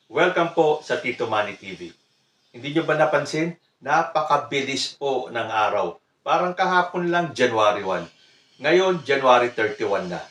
Welcome po sa Tito Manny TV. Hindi nyo ba napansin? Napakabilis po ng araw. Parang kahapon lang January 1. Ngayon, January 31 na.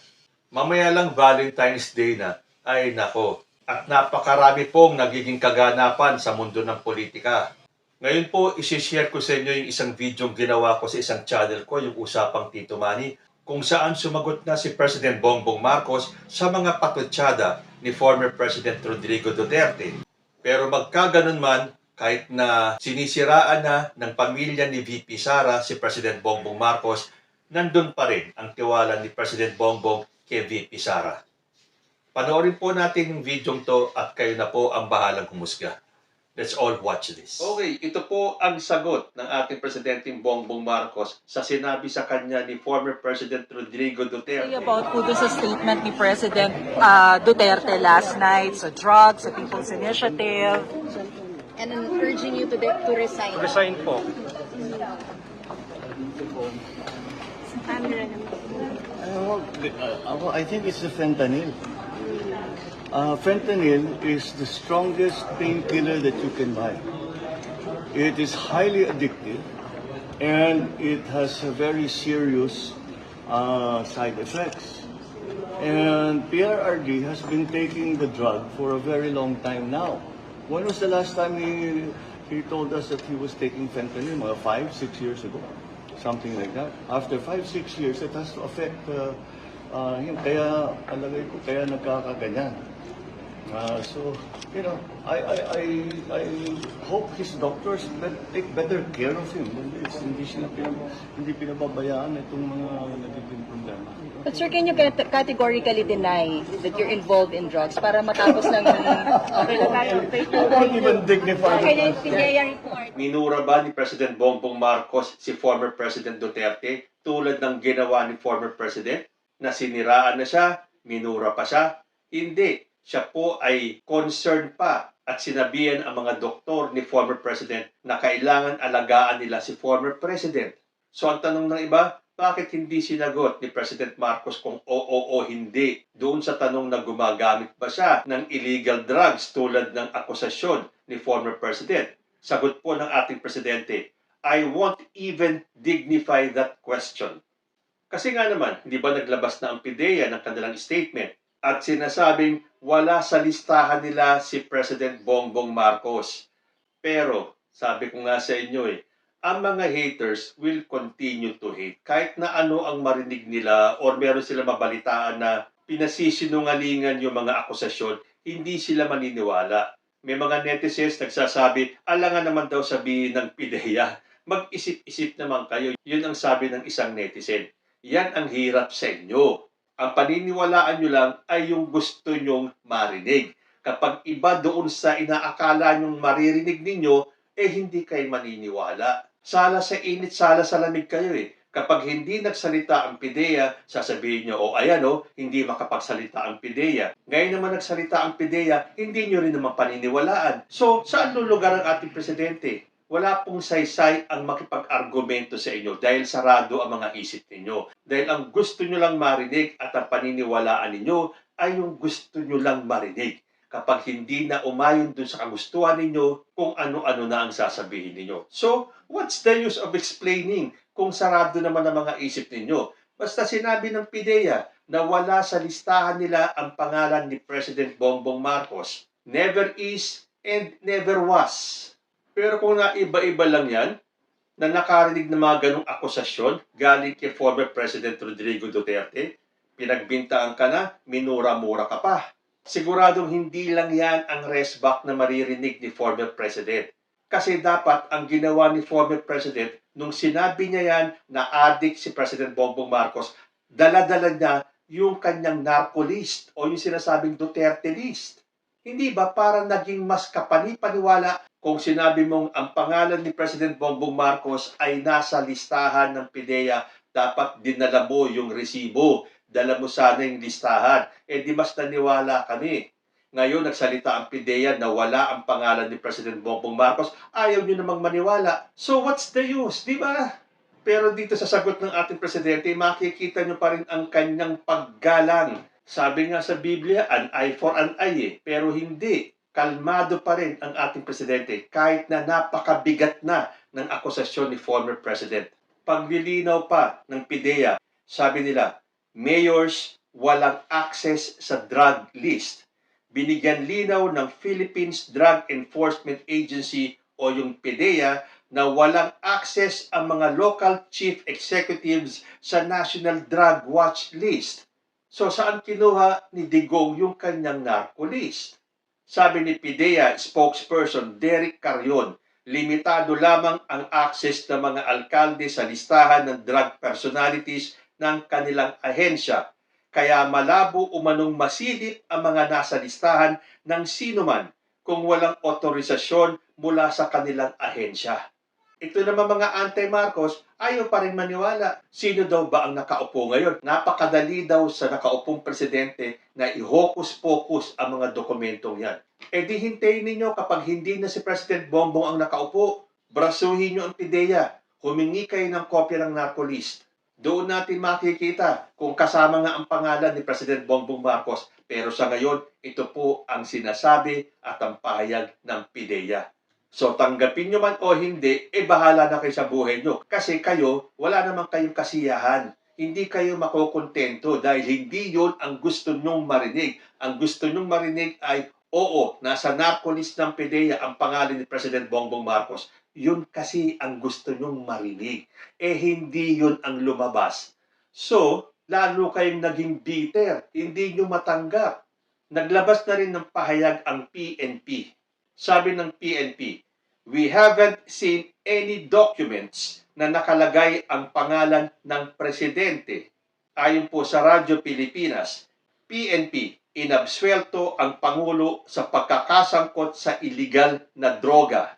Mamaya lang Valentine's Day na. Ay nako. At napakarami pong nagiging kaganapan sa mundo ng politika. Ngayon po, isishare ko sa inyo yung isang video ginawa ko sa isang channel ko, yung Usapang Tito Manny, kung saan sumagot na si President Bongbong Marcos sa mga patutsada ni former President Rodrigo Duterte. Pero magkaganon man, kahit na sinisiraan na ng pamilya ni VP Sara si President Bongbong Marcos, nandun pa rin ang tiwala ni President Bongbong kay VP Sara. Panoorin po natin yung video to at kayo na po ang bahalang humusga. Let's all watch this. Okay, ito po ang sagot ng ating Presidenteng Bongbong Marcos sa sinabi sa kanya ni former President Rodrigo Duterte. About po doon sa statement ni President Duterte last night sa drugs, sa People's Initiative. And urging you to resign. Resign po. I think it's the fentanyl. Fentanyl is the strongest painkiller that you can buy. It is highly addictive and it has a very serious side effects. And PRRD has been taking the drug for a very long time now. When was the last time he told us that he was taking fentanyl? Mga 5-6 years ago. Something like that. After 5-6 years, it has to affect him. Kaya, alagay ko, kaya nagkakaganyan. So, you know, I hope his doctors take better care of him. Hindi pinababayaan itong mga nagiging problema. But sir, can you categorically deny that you're involved in drugs para matapos ng okay na tayo? I don't even dignify the report. Minura ba ni President Bongbong Marcos si former President Duterte tulad ng ginawa ni former President na siniraan na siya, minura pa siya? Hindi. Siya po ay concerned pa at sinabihan ang mga doktor ni former President na kailangan alagaan nila si former President. So ang tanong ng iba, bakit hindi sinagot ni President Marcos kung oo o hindi doon sa tanong na gumagamit ba siya ng illegal drugs tulad ng akusasyon ni former President? Sagot po ng ating Presidente, I won't even dignify that question. Kasi nga naman, hindi ba naglabas na ang PIDEA ng kanilang statement at sinasabing wala sa listahan nila si President Bongbong Marcos. Pero, sabi ko nga sa inyo ang mga haters will continue to hate. Kahit na ano ang marinig nila or meron sila mabalitaan na pinasisinungalingan yung mga akusasyon, hindi sila maniniwala. May mga netizens nagsasabi, alangan naman daw sabihin ng PIDEA. Mag-isip-isip naman kayo. Yun ang sabi ng isang netizen. Yan ang hirap sa inyo. Ang paniniwalaan nyo lang ay yung gusto nyong marinig. Kapag iba doon sa inaakala nyong maririnig ninyo, hindi kayo maniniwala. Sala sa init, sala sa lamig kayo Kapag hindi nagsalita ang PIDEA, sasabihin nyo, hindi makapagsalita ang PIDEA. Ngayon naman nagsalita ang PIDEA, hindi nyo rin naman paniniwalaan. So, saan lulugar ang ating Presidente? Wala pong saysay ang makipag-argumento sa inyo dahil sarado ang mga isip ninyo. Dahil ang gusto nyo lang marinig at ang paniniwalaan ninyo ay yung gusto nyo lang marinig. Kapag hindi na umayon dun sa kagustuhan ninyo, kung ano-ano na ang sasabihin ninyo. So, what's the use of explaining kung sarado naman ang mga isip ninyo? Basta sinabi ng PIDEA na wala sa listahan nila ang pangalan ni President Bongbong Marcos. Never is and never was. Pero kung naiba-iba lang yan, na nakarinig ng mga ganong akusasyon galing kay former President Rodrigo Duterte, pinagbintaan ka na, minura-mura ka pa. Siguradong hindi lang yan ang resback na maririnig ni former President. Kasi dapat ang ginawa ni former President, nung sinabi niya yan na addict si President Bongbong Marcos, dala-dala niya yung kanyang narco list o yung sinasabing Duterte list. Hindi ba para naging mas kapani-paniwala kung sinabi mong ang pangalan ni President Bongbong Marcos ay nasa listahan ng PIDEA, dapat dinala mo yung resibo. Dala mo sana yung listahan. Di mas naniwala kami. Ngayon, nagsalita ang PIDEA na wala ang pangalan ni President Bongbong Marcos. Ayaw nyo namang maniwala. So what's the use? Di ba? Pero dito sa sagot ng ating Presidente, makikita nyo pa rin ang kanyang paggalang. Sabi nga sa Biblia, an eye for an eye Pero hindi. kalmado pa rin ang ating presidente kahit na napakabigat na ng akusasyon ni former President. Paglilinaw pa ng PIDEA, sabi nila, mayors walang access sa drug list. Binigyan linaw ng Philippines Drug Enforcement Agency o yung PIDEA na walang access ang mga local chief executives sa National Drug Watch List. So saan kinuha ni Digong yung kanyang narco list? Sabi ni PIDEA spokesperson Derek Carrion, limitado lamang ang access ng mga alkalde sa listahan ng drug personalities ng kanilang ahensya. Kaya malabo umanong masilip ang mga nasa listahan ng sinuman kung walang otorisasyon mula sa kanilang ahensya. Ito naman mga anti-Marcos, ayaw pa rin maniwala. Sino daw ba ang nakaupo ngayon? Napakadali daw sa nakaupong presidente na i-hocus-pocus ang mga dokumentong yan. E di hintayin ninyo kapag hindi na si President Bongbong ang nakaupo. Brasuhin nyo ang PIDEA. Humingi kayo ng kopya ng narco list. Doon natin makikita kung kasama nga ang pangalan ni President Bongbong Marcos. Pero sa ngayon, ito po ang sinasabi at ang pahayag ng PIDEA. So tanggapin nyo man o hindi, bahala na kayo sa buhay nyo. Kasi kayo, wala naman kayong kasiyahan. Hindi kayo makukontento dahil hindi yon ang gusto nyong marinig. Ang gusto nyong marinig ay, oo, nasa narco list ng PIDEA ang pangalan ni President Bongbong Marcos. Yun kasi ang gusto nyong marinig. Hindi yun ang lumabas. So, lalo kayong naging bitter. Hindi nyo matanggap. Naglabas na rin ng pahayag ang PNP. Sabi ng PNP, we haven't seen any documents na nakalagay ang pangalan ng presidente. Ayon po sa Radyo Pilipinas, PNP, inabswelto ang Pangulo sa pagkakasangkot sa illegal na droga.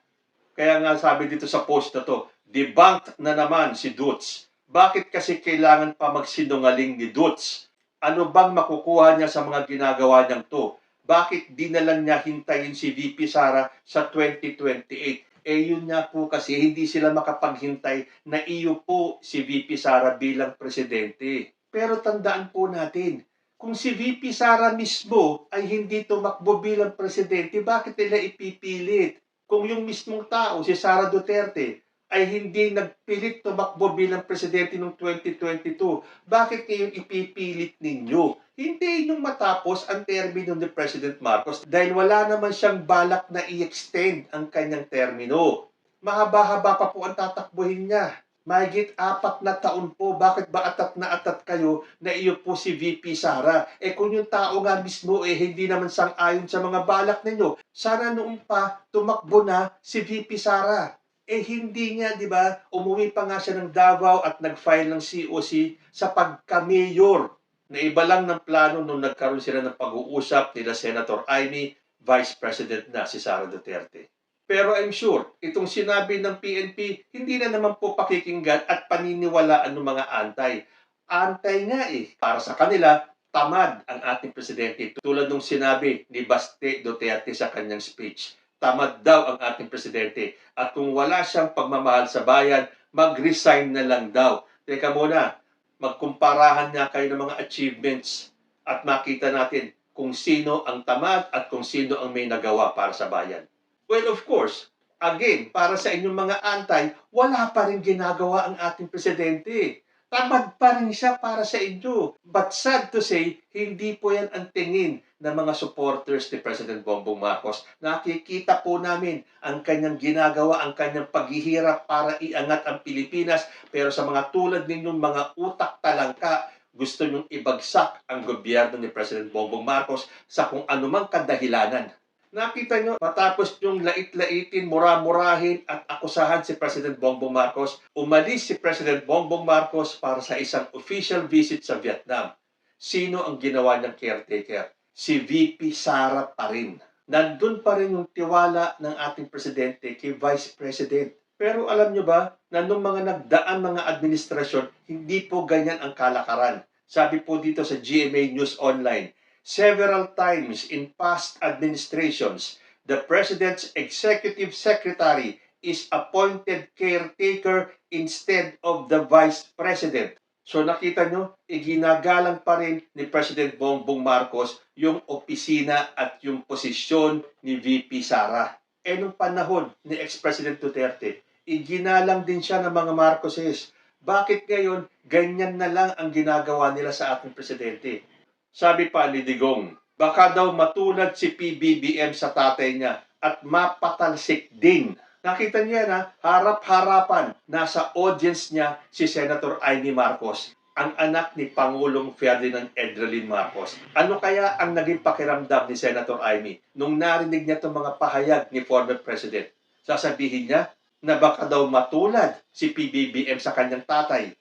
Kaya nga sabi dito sa post na to, debunked na naman si Dutz. Bakit kasi kailangan pa magsinungaling ni Dutz? Ano bang makukuha niya sa mga ginagawa niyang to? Bakit di na lang niya hintayin si VP Sara sa 2028? Yun nga po kasi hindi sila makapaghintay na iyo po si VP Sara bilang presidente. Pero tandaan po natin, kung si VP Sara mismo ay hindi tumakbo bilang presidente, bakit nila ipipilit? Kung yung mismong tao, si Sara Duterte, ay hindi nagpilit tumakbo bilang presidente noong 2022, bakit ngayon ipipilit ninyo? Hindi nung matapos ang termino ni President Marcos dahil wala naman siyang balak na i-extend ang kanyang termino. Mahaba-haba pa po ang tatakbuhin niya. Mahigit 4 na taon po, bakit ba atat na atat kayo na iyo po si VP Sara? Kung yung tao nga mismo hindi naman sang-ayon sa mga balak ninyo, sana noong pa tumakbo na si VP Sara. Hindi nga, di ba? Umuwi pa nga siya ng Davao at nag-file ng COC sa pagka-mayor. Na iba lang ng plano nung nagkaroon sila ng pag-uusap nila Senator Amy, Vice President na si Sara Duterte. Pero I'm sure, itong sinabi ng PNP, hindi na naman po pakikinggan at paniniwalaan ng mga antay. Antay nga Para sa kanila, tamad ang ating presidente. Tulad nung sinabi ni Baste Duterte sa kanyang speech. Tamad daw ang ating presidente. At kung wala siyang pagmamahal sa bayan, mag-resign na lang daw. Teka muna, magkumparahan niya kayo ng mga achievements at makita natin kung sino ang tamad at kung sino ang may nagawa para sa bayan. Well, of course, again, para sa inyong mga antay, wala pa rin ginagawa ang ating presidente. Tamad pa rin siya para sa inyo. But sad to say, hindi po yan ang tingin ng mga supporters ni President Bongbong Marcos. Nakikita po namin ang kanyang ginagawa, ang kanyang paghihirap para iangat ang Pilipinas. Pero sa mga tulad ninyong mga utak talangka, gusto nyong ibagsak ang gobyerno ni President Bongbong Marcos sa kung anumang kadahilanan. Nakita nyo, matapos yung lait-laitin, mura-murahin at akusahan si President Bongbong Marcos, umalis si President Bongbong Marcos para sa isang official visit sa Vietnam. Sino ang ginawa niyang caretaker? Si VP Sara pa rin. Nandun pa rin yung tiwala ng ating presidente kay Vice President. Pero alam nyo ba, na nung mga nagdaan mga administrasyon, hindi po ganyan ang kalakaran. Sabi po dito sa GMA News Online, several times in past administrations, the President's Executive Secretary is appointed caretaker instead of the Vice President. So nakita nyo, iginagalang pa rin ni President Bongbong Marcos yung opisina at yung posisyon ni VP Sara. Nung panahon ni ex-President Duterte, iginalang din siya ng mga Marcoses. Bakit ngayon, ganyan na lang ang ginagawa nila sa ating presidente? Sabi pa ni Digong, baka daw matulad si PBBM sa tatay niya at mapatalsik din. Nakita niya na harap-harapan, nasa audience niya si Senator Amy Marcos, ang anak ni Pangulong Ferdinand Edralin Marcos. Ano kaya ang naging pakiramdam ni Senator Amy nung narinig niya itong mga pahayag ni former President? Sasabihin niya na baka daw matulad si PBBM sa kanyang tatay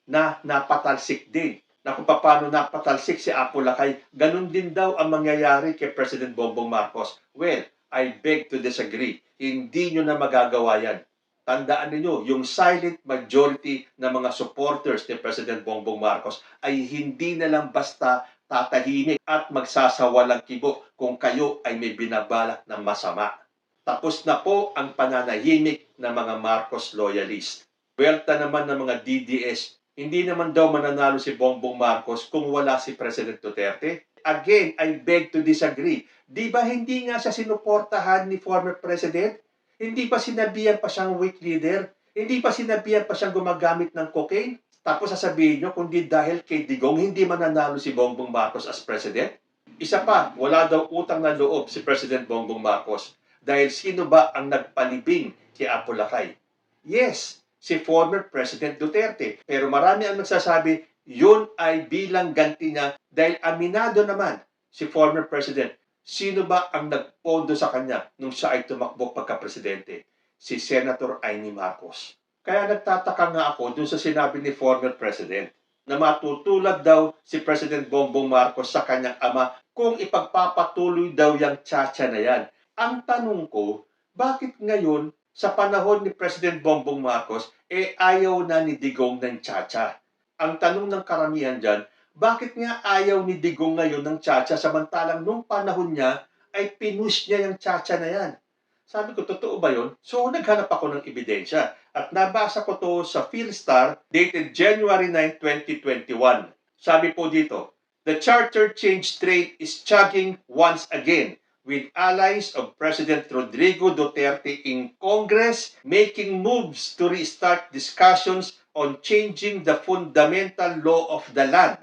na napatalsik din. Na kung paano napatalsik si Apo Lakay, ganun din daw ang mangyayari kay President Bongbong Marcos. Well, I beg to disagree. Hindi nyo na magagawa yan. Tandaan niyo, yung silent majority ng mga supporters ni President Bongbong Marcos ay hindi na lang basta tatahimik at magsasawalang kibo kung kayo ay may binabalak ng masama. Tapos na po ang pananahimik ng mga Marcos loyalist. Welta naman ng mga DDS, hindi naman daw mananalo si Bongbong Marcos kung wala si President Duterte. Again, I beg to disagree. Di ba hindi nga siya sinuportahan ni former President? Hindi pa sinabihan pa siyang weak leader? Hindi pa sinabihan pa siyang gumagamit ng cocaine? Tapos sasabihin nyo, kundi dahil kay Digong, hindi mananalo si Bongbong Marcos as President? Isa pa, wala daw utang na loob si President Bongbong Marcos. Dahil sino ba ang nagpalibing kay Apo Lakay? Yes, si former President Duterte. Pero marami ang nagsasabi, yun ay bilang ganti niya dahil aminado naman si former President. Sino ba ang nagpondo sa kanya nung siya ay tumakbo pagka-presidente? Si Senator Amy Marcos. Kaya nagtataka nga ako dun sa sinabi ni former President na matutulad daw si President Bongbong Marcos sa kanyang ama kung ipagpapatuloy daw yung tsa-tsa na yan. Ang tanong ko, bakit ngayon sa panahon ni President Bongbong Marcos ayaw na ni Digong ng tsa-tsa? Ang tanong ng karamihan dyan, bakit nga ayaw ni Digong ngayon ng tsa-tsa samantalang nung panahon niya ay pinush niya yung tsa-tsa na yan? Sabi ko, totoo ba yun? So, naghanap ako ng ebidensya. At nabasa ko to sa Philstar dated January 9, 2021. Sabi po dito, the charter change train is chugging once again with allies of President Rodrigo Duterte in Congress making moves to restart discussions on changing the fundamental law of the land.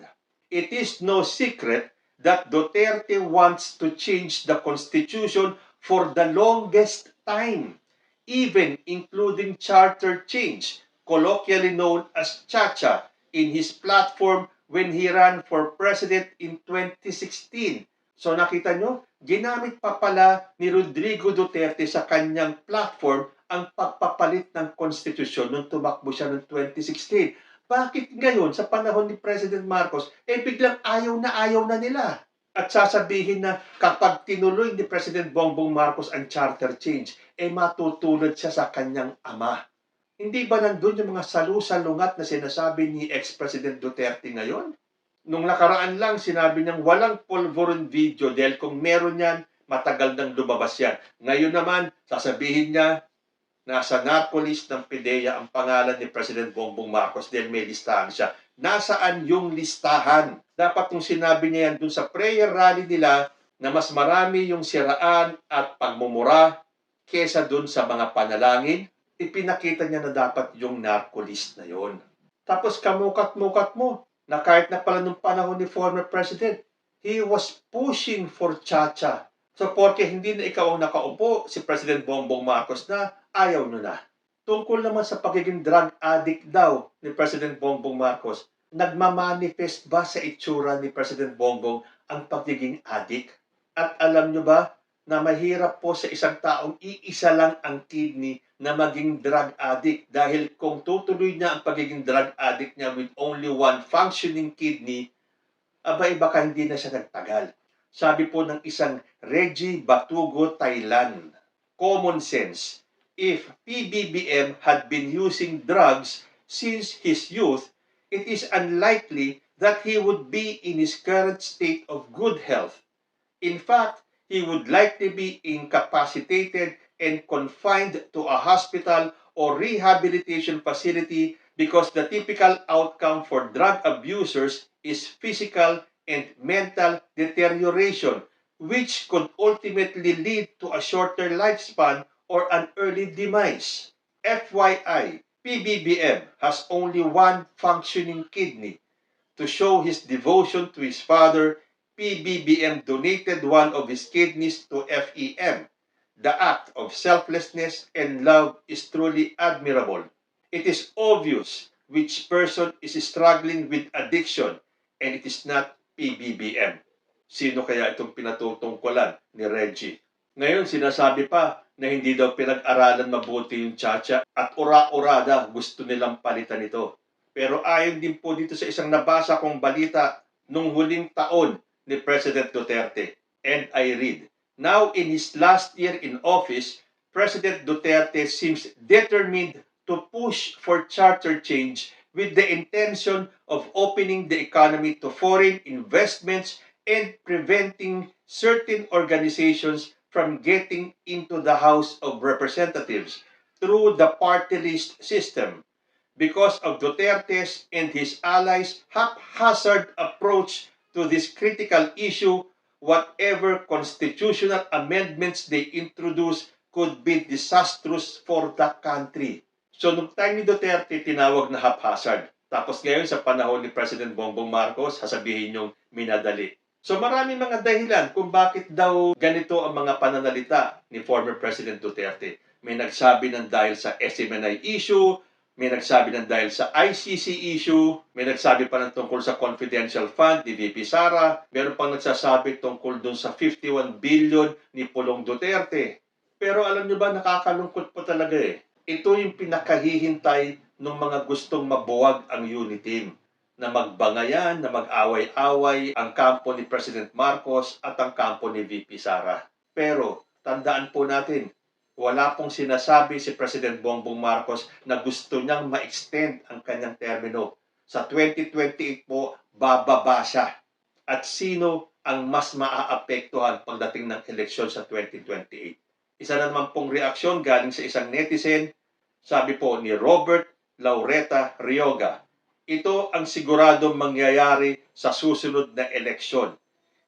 It is no secret that Duterte wants to change the Constitution for the longest time, even including charter change, colloquially known as Chacha, in his platform when he ran for president in 2016. So nakita nyo, ginamit pa pala ni Rodrigo Duterte sa kanyang platform ang pagpapalit ng konstitusyon nung tumakbo siya noong 2016. Bakit ngayon, sa panahon ni President Marcos, biglang ayaw na nila? At sasabihin na kapag tinuloy ni President Bongbong Marcos ang charter change, matutulad siya sa kanyang ama. Hindi ba nandun yung mga salu-salungat na sinasabi ni ex-President Duterte ngayon? Nung nakaraan lang, sinabi niyang walang polvoron video dahil kung meron yan, matagal nang lumabas yan. Ngayon naman, sasabihin niya, nasa narcolist ng PDEA ang pangalan ni President Bongbong Marcos dahil may listahan siya. Nasaan yung listahan? Dapat yung sinabi niya yan dun sa prayer rally nila na mas marami yung siraan at pagmumura kesa dun sa mga panalangin, ipinakita niya na dapat yung narcolist na yon. Tapos kamukat-mukat mo na kahit na pala nung panahon ni former President, he was pushing for Chacha. So, porque hindi na ikaw ang nakaupo, si President Bongbong Marcos na ayaw nyo na. Tungkol naman sa pagiging drug addict daw ni President Bongbong Marcos, nagmamanifest ba sa itsura ni President Bongbong ang pagiging addict? At alam nyo ba na mahirap po sa isang taong iisa lang ang kidney na maging drug addict dahil kung tutuloy niya ang pagiging drug addict niya with only one functioning kidney, baka hindi na siya nagtagal. Sabi po ng isang Reggie Batugo, Thailand, common sense. If PBBM had been using drugs since his youth, it is unlikely that he would be in his current state of good health. In fact, he would likely be incapacitated and confined to a hospital or rehabilitation facility because the typical outcome for drug abusers is physical and mental deterioration, which could ultimately lead to a shorter lifespan or an early demise. FYI, PBBM has only one functioning kidney. To show his devotion to his father, PBBM donated one of his kidneys to FEM. The act of selflessness and love is truly admirable. It is obvious which person is struggling with addiction, and it is not PBBM. Sino kaya itong pinatutungkulan ni Reggie? Ngayon, sinasabi pa na hindi daw pinag-aralan mabuti yung Chacha at ura-urada gusto nilang palitan ito. Pero ayon din po dito sa isang nabasa kong balita nung huling taon ni President Duterte. And I read, now in his last year in office, President Duterte seems determined to push for charter change with the intention of opening the economy to foreign investments and preventing certain organizations from getting into the House of Representatives through the party list system. Because of Duterte's and his allies' haphazard approach to this critical issue, whatever constitutional amendments they introduce could be disastrous for the country. So, nung time ni Duterte, tinawag na haphazard. Tapos ngayon, sa panahon ni President Bongbong Marcos, sasabihin yung minadali. So, maraming mga dahilan kung bakit daw ganito ang mga pananalita ni former President Duterte. May nagsabi ng dahil sa SMNI issue, may nagsabi ng dahil sa ICC issue, may nagsabi pa ng tungkol sa confidential fund ni VP Sara, meron pang nagsasabi tungkol dun sa 51 billion ni Pulong Duterte. Pero alam nyo ba, nakakalungkot po talaga eh. Ito yung pinakahihintay ng mga gustong mabuwag ang UNITEAM, na magbangayan, na mag-away-away ang kampo ni President Marcos at ang kampo ni VP Sara. Pero tandaan po natin, wala pong sinasabi si President Bongbong Marcos na gusto niyang ma-extend ang kanyang termino. Sa 2028 po, bababa siya. At sino ang mas maaapektuhan pagdating ng eleksyon sa 2028? Isa na naman pong reaksyon galing sa isang netizen, sabi po ni Robert Laureta Rioga, ito ang siguradong mangyayari sa susunod na eleksyon.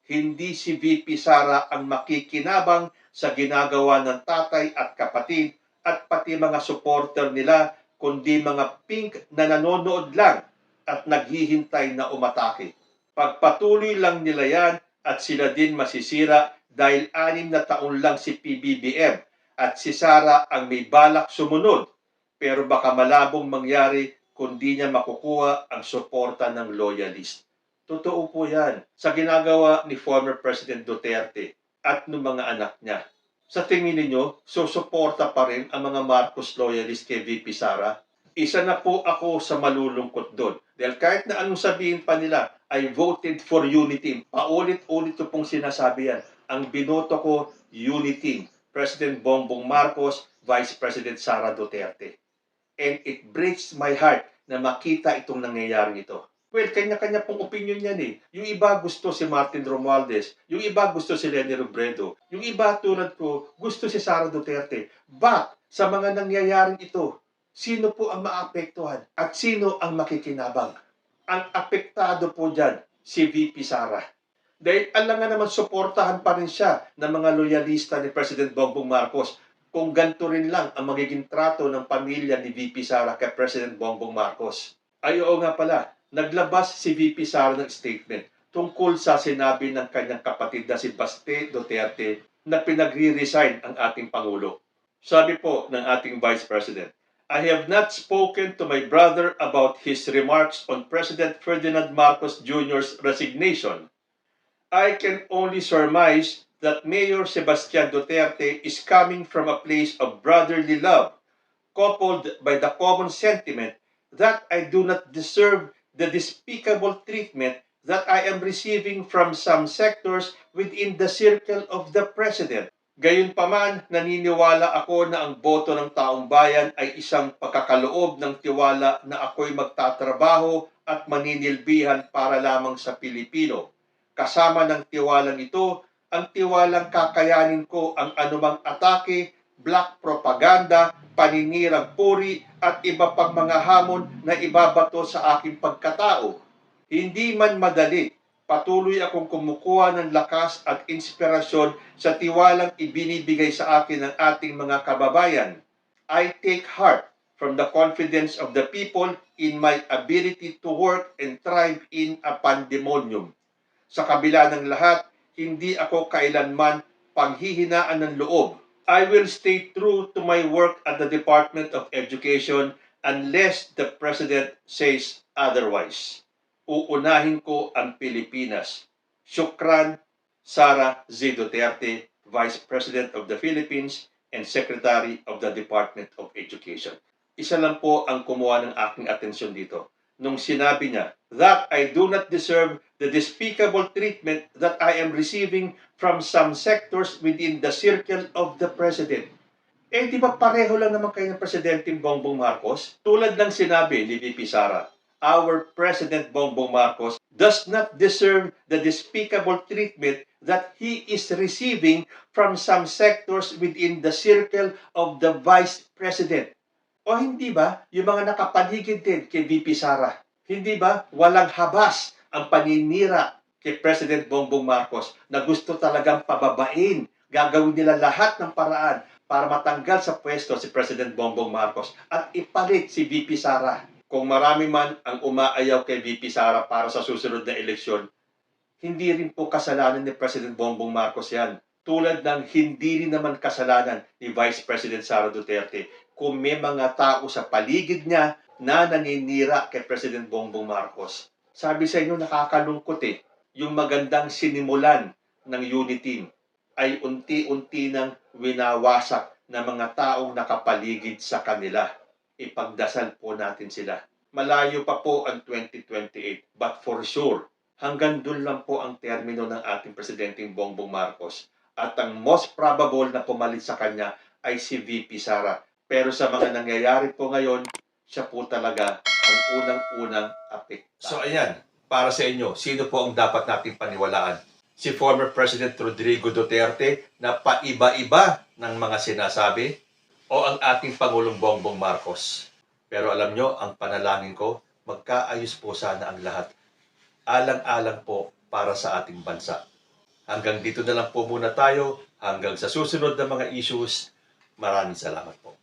Hindi si VP Sara ang makikinabang sa ginagawa ng tatay at kapatid at pati mga supporter nila, kundi mga pink na nanonood lang at naghihintay na umatake. Pagpatuloy lang nila yan at sila din masisira dahil 6 na taon lang si PBBM at si Sara ang may balak sumunod. Pero baka malabong mangyari kundi niya makukuha ang suporta ng loyalist. Totoo po yan sa ginagawa ni former President Duterte at ng mga anak niya. Sa tingin ninyo, susuporta pa rin ang mga Marcos loyalist kay VP Sara? Isa na po ako sa malulungkot doon. Dahil kahit na anong sabihin pa nila, I voted for UNITEAM. Paulit-ulit ko pong sinasabi yan. Ang binoto ko, UNITEAM. President Bongbong Marcos, Vice President Sara Duterte. And it breaks my heart na makita itong nangyayaring ito. Well, kanya-kanya pong opinion yan eh. Yung iba gusto si Martin Romualdez, yung iba gusto si Leni Robredo, yung iba tulad ko gusto si Sara Duterte. But sa mga nangyayaring ito, sino po ang maapektuhan at sino ang makikinabang? Ang apektado po dyan, si VP Sara. Dahil alam nga naman, suportahan pa rin siya ng mga loyalista ni President Bongbong Marcos kung ganito rin lang ang magiging trato ng pamilya ni VP Sara kay President Bongbong Marcos. Ay oo nga pala, naglabas si VP Sara ng statement tungkol sa sinabi ng kanyang kapatid na si Baste Duterte na pinagre-resign ang ating Pangulo. Sabi po ng ating Vice President, I have not spoken to my brother about his remarks on President Ferdinand Marcos Jr.'s resignation. I can only surmise that Mayor Sebastian Duterte is coming from a place of brotherly love, coupled by the common sentiment that I do not deserve the despicable treatment that I am receiving from some sectors within the circle of the President. Gayunpaman, naniniwala ako na ang boto ng taong bayan ay isang pagkakaloob ng tiwala na ako'y magtatrabaho at maninilbihan para lamang sa Pilipino. Kasama ng tiwalang ito, ang tiwalang kakayanin ko ang anumang atake black propaganda, paninirang puri at iba pang mga hamon na ibabato sa aking pagkatao. Hindi man madali, patuloy akong kumukuha ng lakas at inspirasyon sa tiwalang ibinibigay sa akin ng ating mga kababayan. I take heart from the confidence of the people in my ability to work and thrive in a pandemonium. Sa kabila ng lahat, hindi ako kailanman panghihinaan ng loob. I will stay true to my work at the Department of Education unless the President says otherwise. Uunahin ko ang Pilipinas. Shukran, Sara Z. Duterte, Vice President of the Philippines and Secretary of the Department of Education. Isa lang po ang kumuha ng aking atensyon dito. Nung sinabi niya that I do not deserve the despicable treatment that I am receiving from some sectors within the circle of the President. Eh, di ba pareho lang naman kayo ng Presidente Bongbong Marcos? Tulad ng sinabi ni VP Sara, our President Bongbong Marcos does not deserve the despicable treatment that he is receiving from some sectors within the circle of the Vice President. O hindi ba, yung mga nakapaligid din kay VP Sara, hindi ba walang habas ang paninira kay President Bongbong Marcos na gusto talagang pababain, gagawin nila lahat ng paraan para matanggal sa pwesto si President Bongbong Marcos at ipalit si VP Sara. Kung marami man ang umaayaw kay VP Sara para sa susunod na eleksyon, hindi rin po kasalanan ni President Bongbong Marcos yan. Tulad ng hindi rin naman kasalanan ni Vice President Sara Duterte kung may mga tao sa paligid niya na naninira kay President Bongbong Marcos. Sabi sa inyo, nakakalungkot yung magandang sinimulan ng unity team ay unti-unti nang winawasak ng mga taong nakapaligid sa kanila. Ipagdasal po natin sila. Malayo pa po ang 2028, but for sure, hanggang dun lang po ang termino ng ating Presidenteng Bongbong Marcos. At ang most probable na pumalit sa kanya ay si VP Sara. Pero sa mga nangyayari po ngayon, siya po talaga ang unang-unang apektado. So ayan, para sa inyo, sino po ang dapat nating paniwalaan? Si former President Rodrigo Duterte na paiba-iba ng mga sinasabi o ang ating Pangulong Bongbong Marcos? Pero alam nyo, ang panalangin ko, magkaayos po sana ang lahat. Alang-alang po para sa ating bansa. Hanggang dito na lang po muna tayo. Hanggang sa susunod na mga issues. Maraming salamat po.